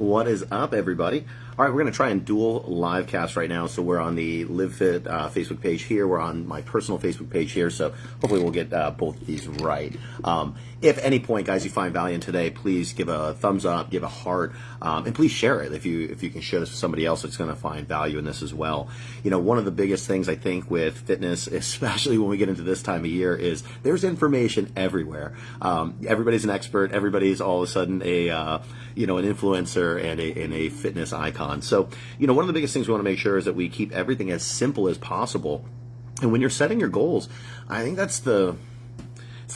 What is up, everybody? All right, we're going to try and dual live cast right now. So we're on the LiveFit Facebook page here. We're on my personal Facebook page here. So hopefully we'll get both of these right. If at any point, guys, you find value in today, please give a thumbs up, give a heart, and please share it. If you can share this with somebody else that's going to find value in this as well. You know, one of the biggest things I think with fitness, especially when we get into this time of year, is there's information everywhere. Everybody's an expert. Everybody's all of a sudden an influencer and a fitness icon. So, one of the biggest things we want to make sure is that we keep everything as simple as possible. And when you're setting your goals, I think it's the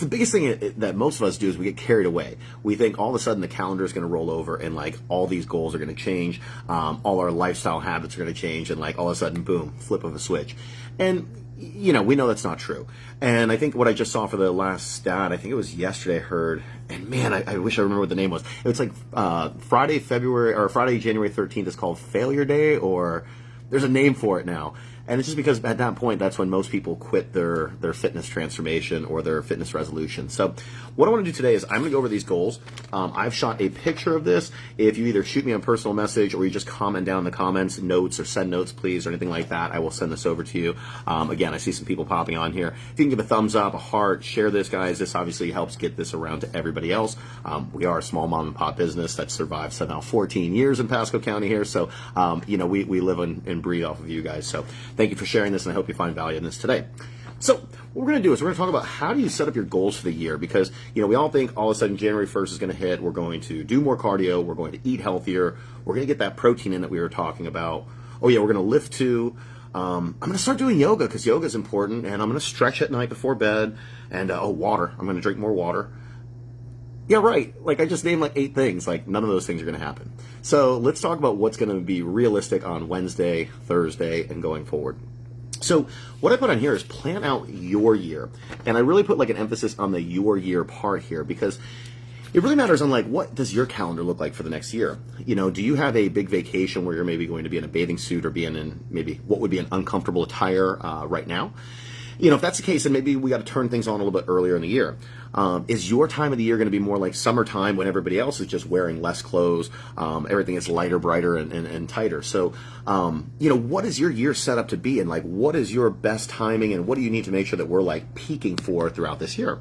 biggest thing that most of us do is we get carried away. We think all of a sudden the calendar is going to roll over and like all these goals are going to change. All our lifestyle habits are going to change, and like all of a sudden, boom, flip of a switch. And we know that's not true. And I think what I just saw for the last stat, I think it was yesterday I heard, and man, I wish I remember what the name was. It was like Friday, January 13th is called Failure Day, or there's a name for it now. And it's just because at that point, that's when most people quit their fitness transformation or their fitness resolution. So what I want to do today is I'm going to go over these goals. I've shot a picture of this. If you either shoot me a personal message or you just comment down in the comments, notes, or send notes, please, or anything like that, I will send this over to you. Again, I see some people popping on here. If you can give a thumbs up, a heart, share this, guys. This obviously helps get this around to everybody else. We are a small mom and pop business that survived somehow 14 years in Pasco County here. So, we live and breathe off of you guys. So thank you for sharing this, and I hope you find value in this today. So what we're going to do is we're going to talk about how do you set up your goals for the year, because we all think all of a sudden January 1st is going to hit. We're going to do more cardio. We're going to eat healthier. We're going to get that protein in that we were talking about. Oh yeah, we're going to lift too. I'm going to start doing yoga because yoga is important, and I'm going to stretch at night before bed. And water. I'm going to drink more water. Yeah, right. Like I just named like 8 things. Like none of those things are going to happen. So let's talk about what's going to be realistic on Wednesday, Thursday, and going forward. So what I put on here is plan out your year. And I really put like an emphasis on the your year part here, because it really matters on like what does your calendar look like for the next year. Do you have a big vacation where you're maybe going to be in a bathing suit or being in maybe what would be an uncomfortable attire right now? If that's the case, then maybe we got to turn things on a little bit earlier in the year. Is your time of the year going to be more like summertime when everybody else is just wearing less clothes? Everything is lighter, brighter, and tighter. So, what is your year set up to be? And like, what is your best timing? And what do you need to make sure that we're like peaking for throughout this year?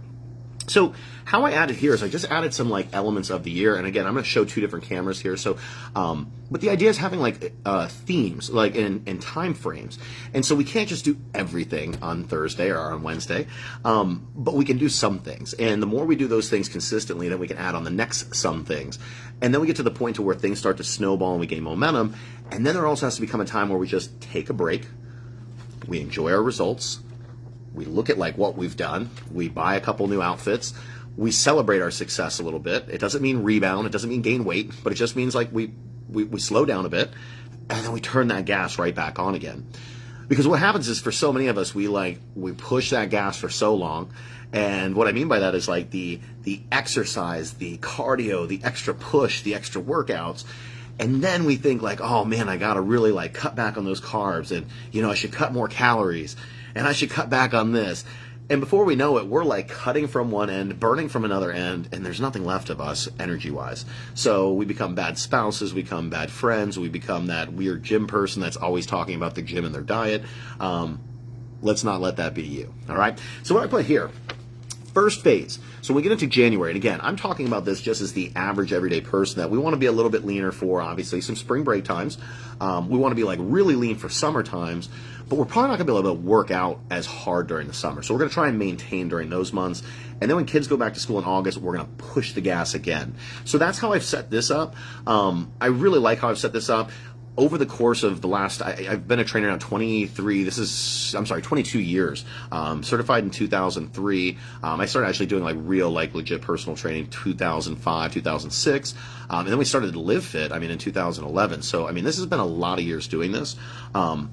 So how I added here is I just added some like elements of the year. And again, I'm going to show 2 different cameras here. So, but the idea is having like themes, like in time frames. And so we can't just do everything on Thursday or on Wednesday, but we can do some things. And the more we do those things consistently, then we can add on the next some things. And then we get to the point to where things start to snowball and we gain momentum. And then there also has to become a time where we just take a break. We enjoy our results. We look at like what we've done. We buy a couple new outfits. We celebrate our success a little bit. It doesn't mean rebound. It doesn't mean gain weight, but it just means like we slow down a bit, and then we turn that gas right back on again. Because what happens is for so many of us, we push that gas for so long. And what I mean by that is like the exercise, the cardio, the extra push, the extra workouts. And then we think like, oh man, I got to really like cut back on those carbs, and I should cut more calories, and I should cut back on this. And before we know it, we're like cutting from one end, burning from another end, and there's nothing left of us energy-wise. So we become bad spouses, we become bad friends, we become that weird gym person that's always talking about the gym and their diet. Let's not let that be you, all right? So what I put here, first phase. So when we get into January, and again, I'm talking about this just as the average everyday person that we want to be a little bit leaner for, obviously, some spring break times. We want to be like really lean for summer times, but we're probably not going to be able to work out as hard during the summer. So we're going to try and maintain during those months. And then when kids go back to school in August, we're going to push the gas again. So that's how I've set this up. I really like how I've set this up. Over the course of the last, I've been a trainer now 22 years, certified in 2003. I started actually doing like real, like legit personal training 2005, 2006. And then we started LiveFit, in 2011. So, this has been a lot of years doing this.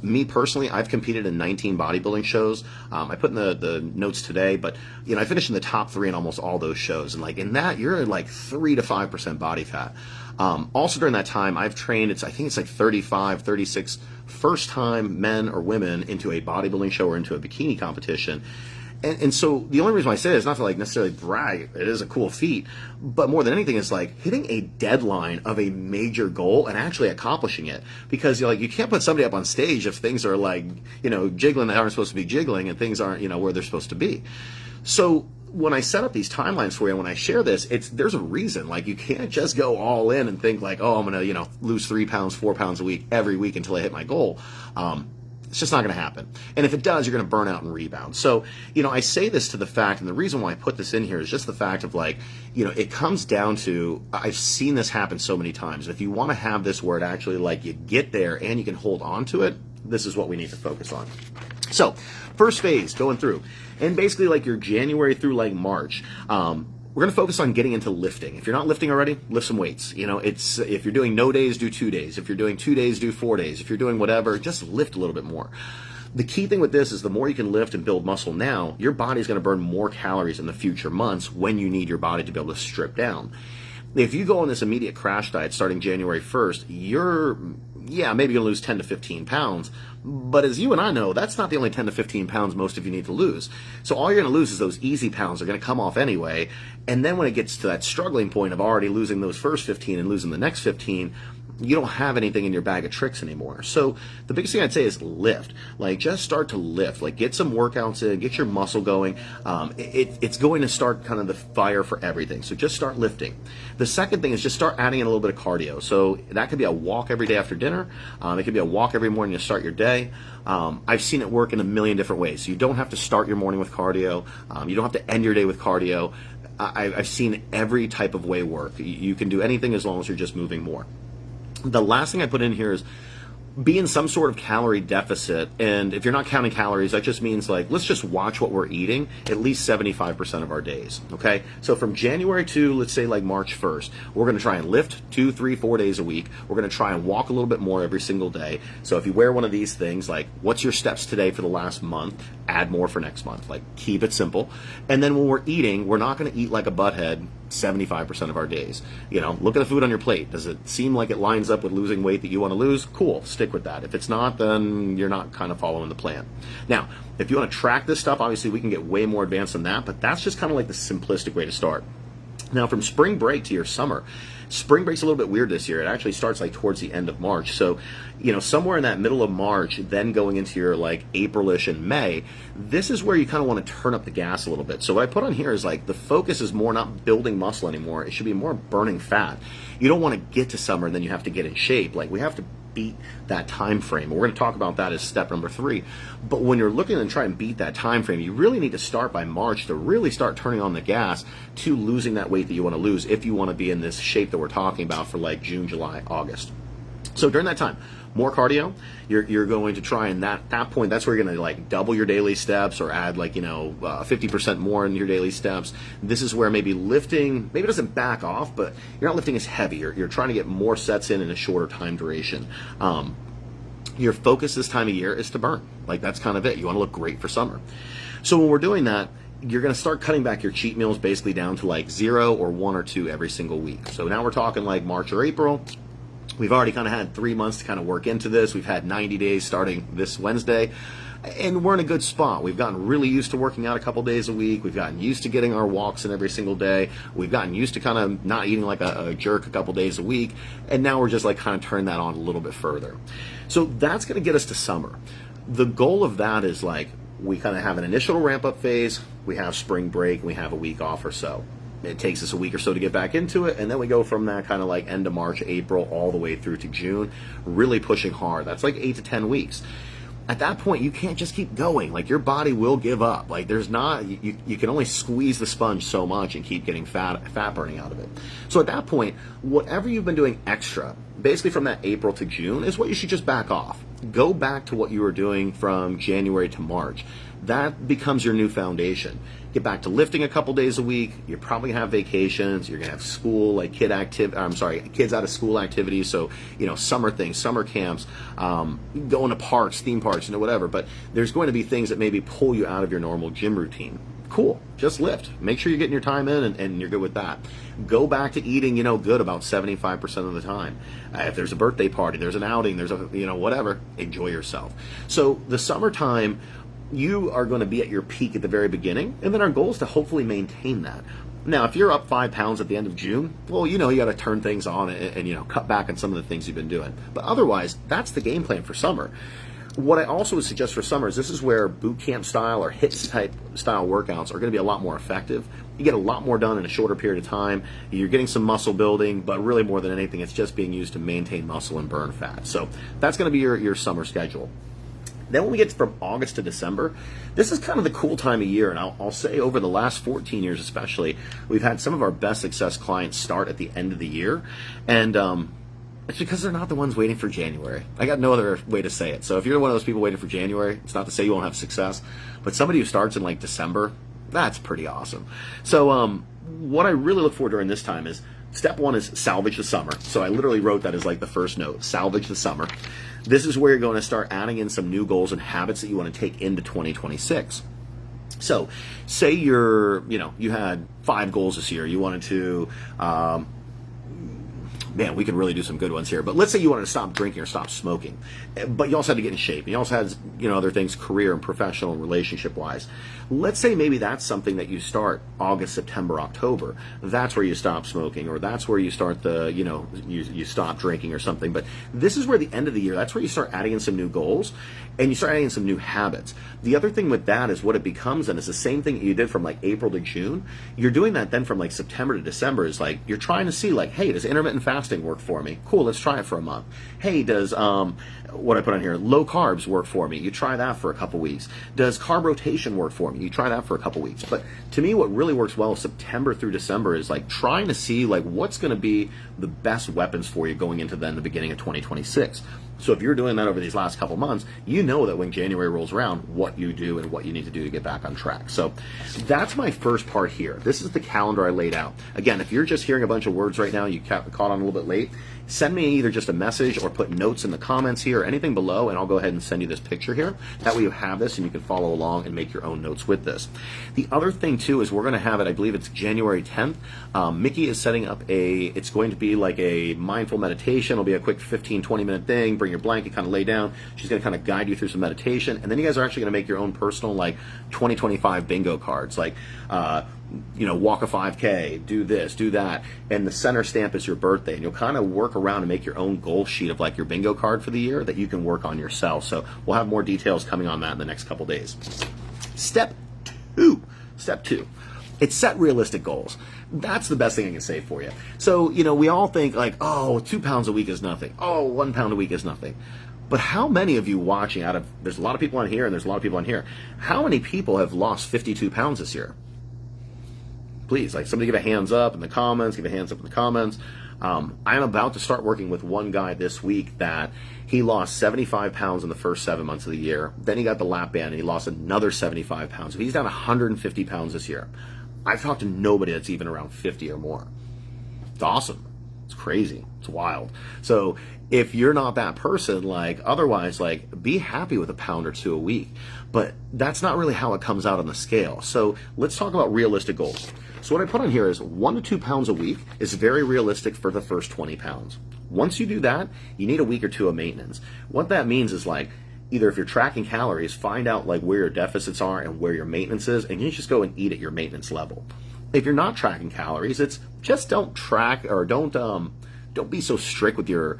Me personally, I've competed in 19 bodybuilding shows. I put in the notes today, but, I finished in the top 3 in almost all those shows. And like in that, you're at like 3 to 5% body fat. Also during that time, I've trained, I think it's like 35, 36 first-time men or women into a bodybuilding show or into a bikini competition. And so the only reason why I say it is not to like necessarily brag. It is a cool feat, but more than anything, it's like hitting a deadline of a major goal and actually accomplishing it. Because you're like, you can't put somebody up on stage if things are like, jiggling that aren't supposed to be jiggling and things aren't, where they're supposed to be. So when I set up these timelines for you, and when I share this, there's a reason. Like, you can't just go all in and think like, oh, I'm gonna, lose 3 pounds, 4 pounds a week every week until I hit my goal. It's just not going to happen. And if it does, you're going to burn out and rebound. So, I say this to the fact, and the reason why I put this in here is just the fact of like, it comes down to, I've seen this happen so many times. If you want to have this where it actually like you get there and you can hold on to it, this is what we need to focus on. So, first phase, going through. And basically like your January through like March, we're going to focus on getting into lifting. If you're not lifting already, lift some weights. If you're doing no days, do 2 days. If you're doing 2 days, do 4 days. If you're doing whatever, just lift a little bit more. The key thing with this is the more you can lift and build muscle now, your body's going to burn more calories in the future months when you need your body to be able to strip down. If you go on this immediate crash diet starting January 1st, you're maybe going to lose 10 to 15 pounds. But as you and I know, that's not the only 10 to 15 pounds most of you need to lose. So all you're going to lose is those easy pounds. They're going to come off anyway. And then when it gets to that struggling point of already losing those first 15 and losing the next 15, you don't have anything in your bag of tricks anymore. So the biggest thing I'd say is lift. Like, just start to lift. Like, get some workouts in, get your muscle going. It's going to start kind of the fire for everything. So just start lifting. The second thing is just start adding in a little bit of cardio. So that could be a walk every day after dinner. It could be a walk every morning to start your day. I've seen it work in a million different ways. So you don't have to start your morning with cardio. You don't have to end your day with cardio. I've seen every type of way work. You can do anything as long as you're just moving more. The last thing I put in here is be in some sort of calorie deficit. And if you're not counting calories, that just means like, let's just watch what we're eating at least 75% of our days. Okay. So from January to, let's say, like March 1st, we're going to try and lift 2, 3, 4 days a week. We're going to try and walk a little bit more every single day. So if you wear one of these things, like, what's your steps today for the last month? Add more for next month. Like, keep it simple. And then when we're eating, we're not going to eat like a butthead 75% of our days. Look at the food on your plate. Does it seem like it lines up with losing weight that you want to lose? Cool, stick with that. If it's not, then you're not kind of following the plan. Now, if you want to track this stuff, obviously we can get way more advanced than that, but that's just kind of like the simplistic way to start. Now, from spring break to your summer, spring break's a little bit weird this year. It actually starts like towards the end of March. So, somewhere in that middle of March, then going into your like April-ish and May, this is where you kind of want to turn up the gas a little bit. So what I put on here is like the focus is more not building muscle anymore. It should be more burning fat. You don't want to get to summer and then you have to get in shape. Like, we have to beat that time frame. We're going to talk about that as step number 3. But when you're looking to try and beat that time frame, you really need to start by March to really start turning on the gas to losing that weight that you want to lose if you want to be in this shape that we're talking about for like June, July, August. So during that time, more cardio. You're going to try, and that point, that's where you're going to like double your daily steps or add like 50% more in your daily steps. This is where maybe lifting maybe doesn't back off, but you're not lifting as heavy. You're trying to get more sets in a shorter time duration. Your focus this time of year is to burn. Like, that's kind of it. You want to look great for summer. So when we're doing that, you're going to start cutting back your cheat meals basically down to like 0 or 1 or 2 every single week. So now we're talking like March or April. We've already kind of had 3 months to kind of work into this. We've had 90 days starting this Wednesday, and we're in a good spot. We've gotten really used to working out a couple days a week. We've gotten used to getting our walks in every single day. We've gotten used to kind of not eating like a jerk a couple days a week, and now we're just like kind of turning that on a little bit further. So that's going to get us to summer. The goal of that is like, we kind of have an initial ramp up phase, we have spring break, and we have a week off or so. It takes us a week or so to get back into it, and then we go from that kind of like end of March, April, all the way through to June, really pushing hard. That's like 8 to 10 weeks. At that point, you can't just keep going. Like, your body will give up. Like, there's not, you can only squeeze the sponge so much and keep getting fat burning out of it. So at that point, whatever you've been doing extra, basically from that April to June, is what you should just back off. Go back to what you were doing from January to March. That becomes your new foundation. Get back to lifting a couple days a week. You're probably gonna have vacations. You're gonna have school, like kids out of school activities. So, summer things, summer camps, going to parks, theme parks, whatever. But there's going to be things that maybe pull you out of your normal gym routine. Cool, just lift. Make sure you're getting your time in and you're good with that. Go back to eating, good about 75% of the time. If there's a birthday party, there's an outing, there's a, whatever, enjoy yourself. So the summertime, you are going to be at your peak at the very beginning, and then our goal is to hopefully maintain that. Now, if you're up 5 pounds at the end of June, well, you got to turn things on and cut back on some of the things you've been doing. But otherwise, that's the game plan for summer. What I also would suggest for summer is this is where boot camp style or HIIT type style workouts are going to be a lot more effective. You get a lot more done in a shorter period of time. You're getting some muscle building, but really more than anything, it's just being used to maintain muscle and burn fat. So that's going to be your summer schedule. Then when we get from August to December, this is kind of the cool time of year, and I'll say over the last 14 years especially, we've had some of our best success clients start at the end of the year, and it's because they're not the ones waiting for January. I got no other way to say it. So if you're one of those people waiting for January, it's not to say you won't have success, but somebody who starts in like December, that's pretty awesome. So what I really look for during this time is, step one is salvage the summer. So I literally wrote that as like the first note, salvage the summer. This is where you're going to start adding in some new goals and habits that you want to take into 2026. So say you had 5 goals this year. You wanted to, man, we could really do some good ones here. But let's say you wanted to stop drinking or stop smoking, but you also had to get in shape. And you also had, other things, career and professional and relationship wise. Let's say maybe that's something that you start August, September, October. That's where you stop smoking, or that's where you start you stop drinking or something. But this is where the end of the year, that's where you start adding in some new goals and you start adding in some new habits. The other thing with that is what it becomes, and it's the same thing that you did from like April to June. You're doing that then from like September to December, is like you're trying to see like, hey, does intermittent fasting work for me? Cool, let's try it for a month. Hey, does what I put on here, low carbs work for me? You try that for a couple weeks. Does carb rotation work for me? You try that for a couple weeks. But to me, what really works well September through December is like trying to see like what's going to be the best weapons for you going into then the beginning of 2026. So if you're doing that over these last couple months, you know that when January rolls around, what you do and what you need to do to get back on track. So that's my first part here. This is the calendar I laid out. Again, if you're just hearing a bunch of words right now, you caught on a little bit late, send me either just a message or put notes in the comments here or anything below, and I'll go ahead and send you this picture here. That way you have this and you can follow along and make your own notes with this. The other thing too is we're going to have it, I believe it's January 10th. Mickey is setting up it's going to be like a mindful meditation. It'll be a quick 15-20 minute thing. Bring your blanket, kind of lay down. She's going to kind of guide you through some meditation, and then you guys are actually going to make your own personal like 2025 bingo cards, like walk a 5K, do this, do that, and the center stamp is your birthday, and you'll kind of work around and make your own goal sheet of like your bingo card for the year that you can work on yourself. So we'll have more details coming on that in the next couple days. Step two, it's set realistic goals. That's the best thing I can say for you. So, we all think like, oh, 2 pounds a week is nothing. Oh, 1 pound a week is nothing. But how many of you watching there's a lot of people on here and there's a lot of people on here. How many people have lost 52 pounds this year? Please, like somebody give a hands up in the comments, I'm about to start working with one guy this week that he lost 75 pounds in the first 7 months of the year. Then he got the lap band and he lost another 75 pounds. So he's down 150 pounds this year. I've talked to nobody that's even around 50 or more. It's awesome. It's crazy. It's wild. So if you're not that person, otherwise, be happy with a pound or 2 a week. But that's not really how it comes out on the scale. So let's talk about realistic goals. So what I put on here is 1 to 2 pounds a week is very realistic for the first 20 pounds. Once you do that, you need a week or 2 of maintenance. What that means is either if you're tracking calories, find out where your deficits are and where your maintenance is, and you just go and eat at your maintenance level. If you're not tracking calories, it's just don't track or don't be so strict with your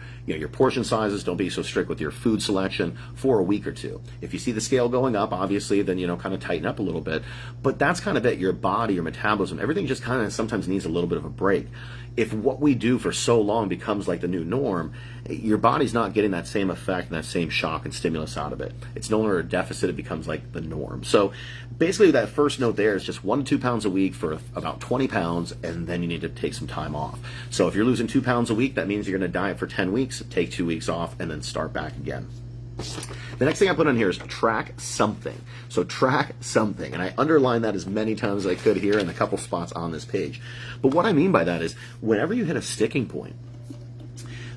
portion sizes. Don't be so strict with your food selection for a week or 2. If you see the scale going up, obviously, then kind of tighten up a little bit. But that's kind of it. Your body, your metabolism, everything just kind of sometimes needs a little bit of a break. If what we do for so long becomes like the new norm, your body's not getting that same effect and that same shock and stimulus out of it. It's no longer a deficit, it becomes like the norm. So basically that first note there is just 1 to 2 pounds a week for about 20 pounds, and then you need to take some time off. So if you're losing 2 pounds a week, that means you're going to diet for 10 weeks, take 2 weeks off, and then start back again. The next thing I put on here is track something. So track something. And I underlined that as many times as I could here in a couple spots on this page. But what I mean by that is whenever you hit a sticking point,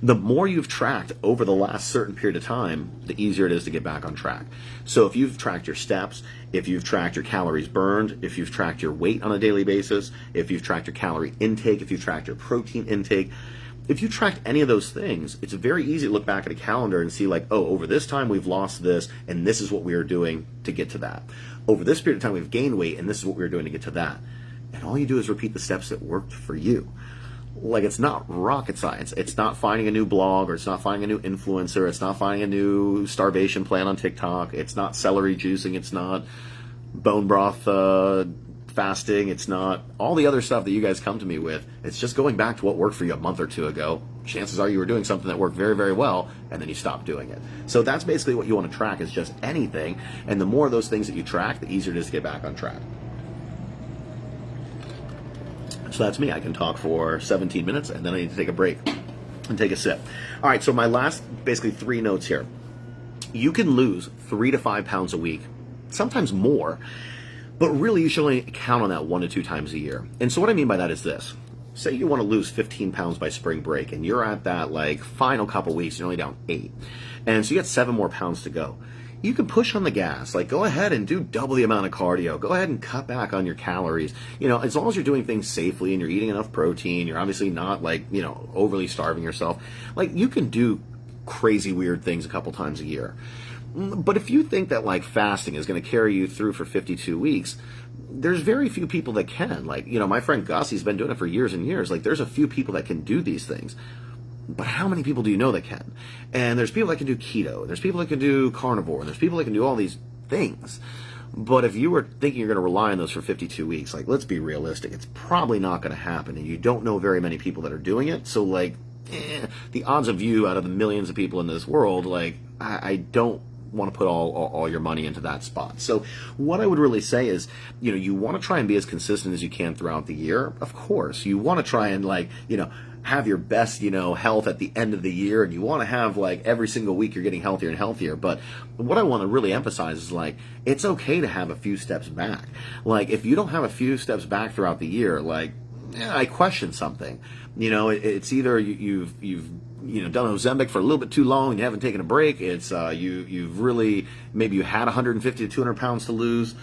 the more you've tracked over the last certain period of time, the easier it is to get back on track. So if you've tracked your steps, if you've tracked your calories burned, if you've tracked your weight on a daily basis, if you've tracked your calorie intake, if you've tracked your protein intake, if you tracked any of those things, it's very easy to look back at a calendar and see like, oh, over this time we've lost this, and this is what we are doing to get to that. Over this period of time we've gained weight, and this is what we're doing to get to that. And all you do is repeat the steps that worked for you. Like, it's not rocket science. It's not finding a new blog, or it's not finding a new influencer. It's not finding a new starvation plan on TikTok. It's not celery juicing. It's not bone broth fasting. It's not all the other stuff that you guys come to me with. It's just going back to what worked for you a month or two ago. Chances are you were doing something that worked very, very well, and then you stopped doing it. So that's basically what you want to track, is just anything. And the more of those things that you track, the easier it is to get back on track. So that's me. I can talk for 17 minutes, and then I need to take a break and take a sip. All right, so my last basically 3 notes here. You can lose 3 to 5 pounds a week, sometimes more, but really you should only count on that 1 to 2 times a year. And so what I mean by that is this. Say you want to lose 15 pounds by spring break, and you're at that like final couple weeks, you're only down 8. And so you got 7 more pounds to go. You can push on the gas, like go ahead and do double the amount of cardio, go ahead and cut back on your calories, as long as you're doing things safely and you're eating enough protein, you're obviously not like, overly starving yourself. Like, you can do crazy weird things a couple times a year. But if you think that like fasting is going to carry you through for 52 weeks, there's very few people that can. Like, my friend Gus, he's been doing it for years and years. Like, there's a few people that can do these things. But how many people do you know that can? And there's people that can do keto, there's people that can do carnivore, and there's people that can do all these things. But if you were thinking you're going to rely on those for 52 weeks, like, let's be realistic, it's probably not going to happen, and you don't know very many people that are doing it. So like, the odds of you out of the millions of people in this world, like, I don't want to put all your money into that spot. So what I would really say is, you want to try and be as consistent as you can throughout the year. Of course, you want to try and like, have your best, health at the end of the year, and you want to have like every single week you're getting healthier and healthier. But what I want to really emphasize is like, it's okay to have a few steps back. Like, if you don't have a few steps back throughout the year, like, I question something. It's either you've done Ozempic for a little bit too long and you haven't taken a break. It's you've really, maybe you had 150 to 200 pounds to lose.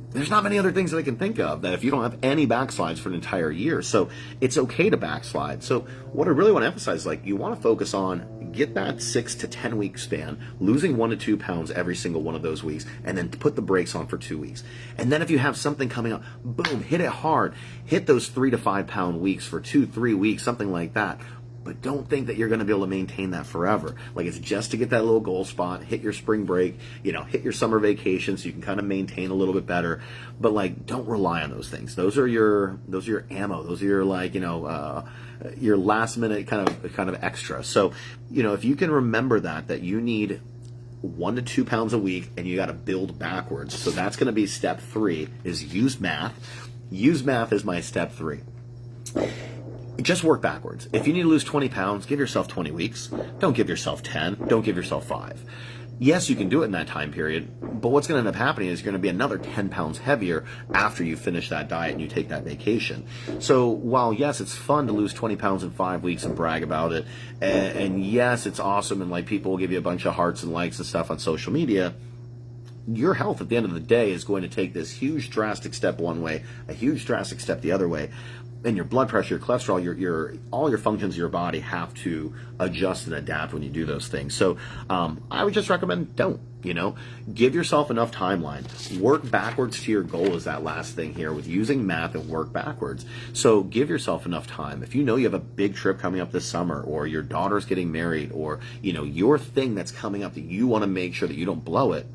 There's not many other things that I can think of that if you don't have any backslides for an entire year. So it's okay to backslide. So what I really want to emphasize is like, you want to focus on get that 6 to 10 week span, losing 1 to 2 pounds every single one of those weeks, and then put the brakes on for 2 weeks. And then if you have something coming up, boom, hit it hard, hit those 3 to 5 pound weeks for 2-3 weeks, something like that. But don't think that you're going to be able to maintain that forever. Like, it's just to get that little goal spot, hit your spring break, hit your summer vacation so you can kind of maintain a little bit better. But like, don't rely on those things. Those are your ammo. Those are your like, your last minute kind of extra. So, if you can remember that you need 1 to 2 pounds a week and you got to build backwards. So that's going to be step 3, is use math. Use math is my step 3. Just work backwards. If you need to lose 20 pounds, give yourself 20 weeks. Don't give yourself 10. Don't give yourself 5. Yes, you can do it in that time period, but what's going to end up happening is you're going to be another 10 pounds heavier after you finish that diet and you take that vacation. So while, yes, it's fun to lose 20 pounds in 5 weeks and brag about it, and yes, it's awesome, and like, people will give you a bunch of hearts and likes and stuff on social media, your health at the end of the day is going to take this huge drastic step one way, a huge drastic step the other way. And your blood pressure, your cholesterol, your all your functions of your body have to adjust and adapt when you do those things. So I would just recommend don't. Give yourself enough timeline. Work backwards to your goal is that last thing here with using math, and work backwards. So give yourself enough time. If you know you have a big trip coming up this summer, or your daughter's getting married, or your thing that's coming up that you want to make sure that you don't blow it,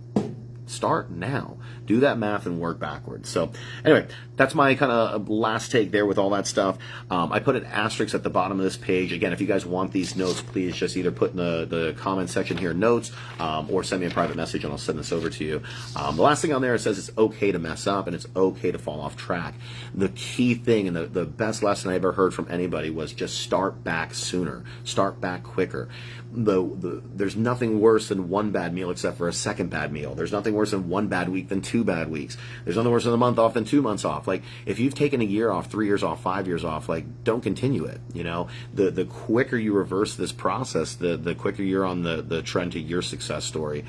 start now. Do that math and work backwards. So anyway, that's my kind of last take there with all that stuff. I put an asterisk at the bottom of this page. Again, if you guys want these notes, please just either put in the comment section here notes, or send me a private message and I'll send this over to you. The last thing on there, it says it's okay to mess up and it's okay to fall off track. The key thing and the best lesson I ever heard from anybody was just start back sooner. Start back quicker. There's nothing worse than one bad meal except for a second bad meal. There's nothing worse worse in 1 bad week than 2 bad weeks. There's nothing worse than a month off than 2 months off. Like, if you've taken a year off, 3 years off, 5 years off, like, don't continue it. You know, the quicker you reverse this process, the quicker you're on the trend to your success story.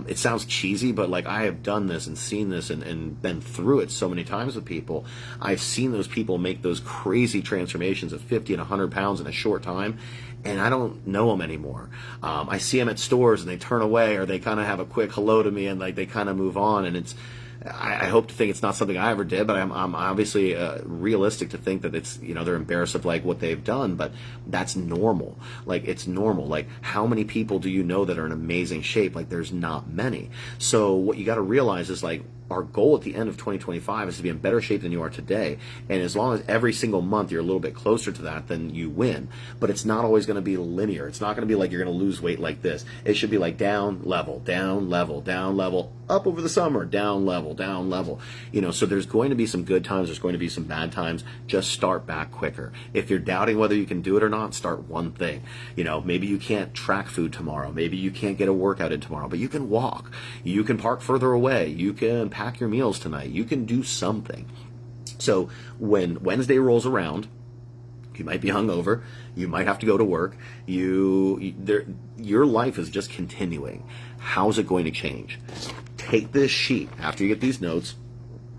It sounds cheesy, but like, I have done this and seen this and been through it so many times with people. I've seen those people make those crazy transformations of 50 and 100 pounds in a short time, and I don't know them anymore. I see them at stores and they turn away, or they kind of have a quick hello to me and like they kind of move on. And it's, I hope to think it's not something I ever did, but I'm obviously realistic to think that it's, you know, they're embarrassed of like what they've done, but that's normal. Like, it's normal. Like, how many people do you know that are in amazing shape? Like, there's not many. So what you got to realize is, like, our goal at the end of 2025 is to be in better shape than you are today. And as long as every single month you're a little bit closer to that, then you win. But it's not always going to be linear. It's not going to be like you're going to lose weight like this. It should be like down, level, down, level, down, level, up over the summer, down, level, down, level. You know, so there's going to be some good times. There's going to be some bad times. Just start back quicker. If you're doubting whether you can do it or not, start one thing. You know, maybe you can't track food tomorrow. Maybe you can't get a workout in tomorrow, but you can walk. You can park further away. You can pack your meals tonight. You can do something. So when Wednesday rolls around, you might be hungover. You might have to go to work. Your life is just continuing. How's it going to change? Take this sheet after you get these notes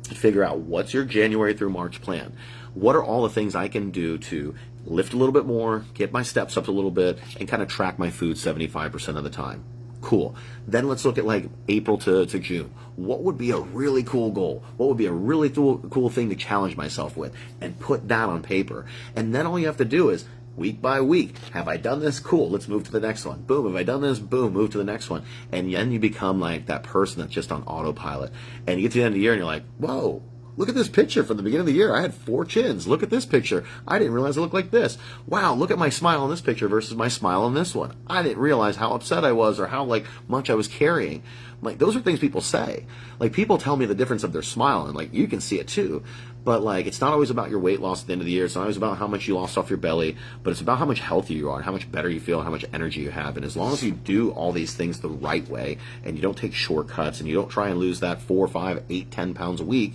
and figure out what's your January through March plan. What are all the things I can do to lift a little bit more, get my steps up a little bit, and kind of track my food 75% of the time? Cool. Then let's look at like April to June. What would be a really cool goal? What would be a really cool thing to challenge myself with? And put that on paper. And then all you have to do is, week by week, have I done this? Cool, let's move to the next one. Boom, have I done this? Boom, move to the next one. And then you become like that person that's just on autopilot. And you get to the end of the year and you're like, whoa, look at this picture from the beginning of the year. I had 4 chins. Look at this picture. I didn't realize I looked like this. Wow, look at my smile in this picture versus my smile in this one. I didn't realize how upset I was or how like much I was carrying. Like, those are things people say. Like, people tell me the difference of their smile, and like, you can see it too. But like, it's not always about your weight loss at the end of the year. It's not always about how much you lost off your belly, but it's about how much healthier you are and how much better you feel and how much energy you have. And as long as you do all these things the right way and you don't take shortcuts and you don't try and lose that 4, 5, 8, 10 pounds a week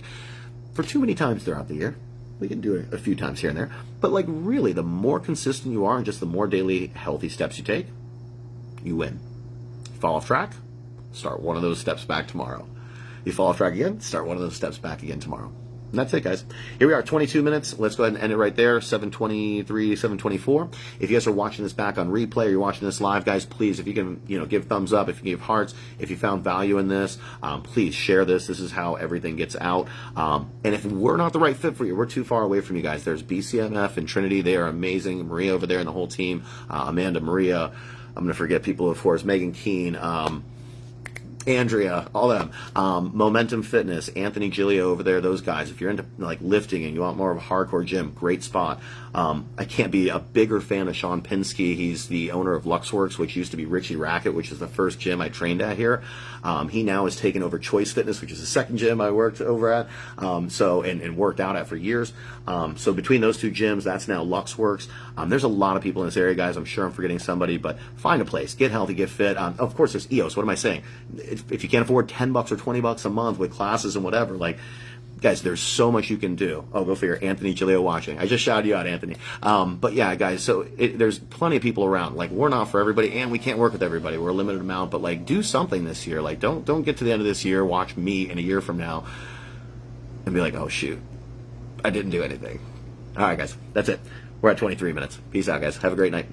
for too many times throughout the year, we can do it a few times here and there. But like, really, the more consistent you are and just the more daily healthy steps you take, you win. Fall off track, start one of those steps back tomorrow. You fall off track again, start one of those steps back again tomorrow. And that's it, guys. Here we are, 22 minutes. Let's go ahead and end it right there, 7:23, 7:24. If you guys are watching this back on replay or you're watching this live, guys, please, if you can, give thumbs up, if you can give hearts, if you found value in this, please share this. This is how everything gets out. And if we're not the right fit for you, we're too far away from you guys. There's BCMF and Trinity. They are amazing. Maria over there and the whole team. Amanda, Maria. I'm going to forget people, of course. Megan Keene. Andrea, all them, Momentum Fitness, Anthony Gilio over there, those guys. If you're into like lifting and you want more of a hardcore gym, great spot. I can't be a bigger fan of Sean Pinsky. He's the owner of Luxworks, which used to be Richie Racket, which is the first gym I trained at here. He now has taken over Choice Fitness, which is the second gym I worked over at, and worked out at for years. So between those two gyms, that's now Luxworks. There's a lot of people in this area, guys. I'm sure I'm forgetting somebody, but find a place, get healthy, get fit. Of course, there's EOS. What am I saying? If you can't afford $10 or $20 a month with classes and whatever, like, guys, there's so much you can do. Oh, go figure. Anthony Gilio watching. I just shouted you out, Anthony. But yeah, guys, so there's plenty of people around. Like, we're not for everybody, and we can't work with everybody. We're a limited amount, but like, do something this year. Like, don't get to the end of this year, watch me in a year from now, and be like, oh shoot, I didn't do anything. All right, guys, that's it. We're at 23 minutes. Peace out, guys. Have a great night.